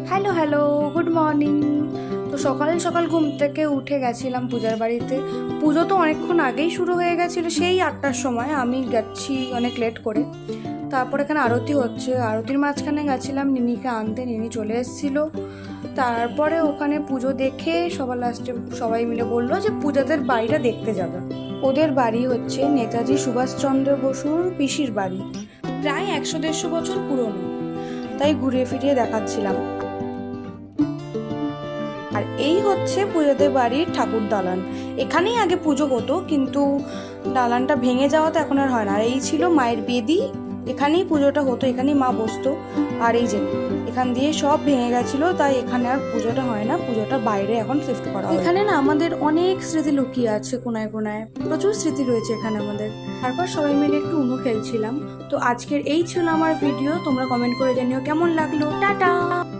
Hello hello, good morning. তো সকাল সকাল ঘুম থেকে উঠে গেছিলাম পূজার বাড়িতে। পুজো তো অনেকক্ষণ আগেই শুরু হয়ে গেছিলো, সেই 8টার সময়। আমি গেছি অনেক লেট করে। তারপর এখানে আরতি হচ্ছে, আরতির মাঝখানে গেছিলাম নিনিকে আনতে, নিনি চলে এসেছিলো। তারপরে ওখানে পুজো দেখে সবার লাস্টে সবাই মিলে বললো যে পূজাদের বাড়িটা দেখতে যাবে। ওদের বাড়ি হচ্ছে নেতাজি সুভাষচন্দ্র বসুর পিসির বাড়ি, প্রায় 100-150 বছর পুরনো। তাই ঘুরিয়ে ফিরিয়ে দেখাচ্ছিলাম। আর এই হচ্ছে পূজাদের বাড়ির ঠাকুর দালান। এখানেই আগে পুজো হতো, কিন্তু দালানটা ভেঙে যাওয়াতে এখন আর হয় না। আর এই ছিল মায়ের বেদি, এখানেই পুজোটা হতো, এখানেই মা বসতো। আর এই যে এখান দিয়ে সব ভেঙে গেছিলো, তাই এখানে আর পুজোটা হয় না, পুজোটা বাইরে এখন শিফট করা হয়। এখানে না আমাদের অনেক স্মৃতি লুকিয়ে আছে, কোনায় কোনায় প্রচুর স্মৃতি রয়েছে এখানে আমাদের। তারপর সবাই মিলে একটু উনো খেলছিলাম। তো আজকের এই ছিল আমার ভিডিও, তোমরা কমেন্ট করে জানিও কেমন লাগলো। টাটা।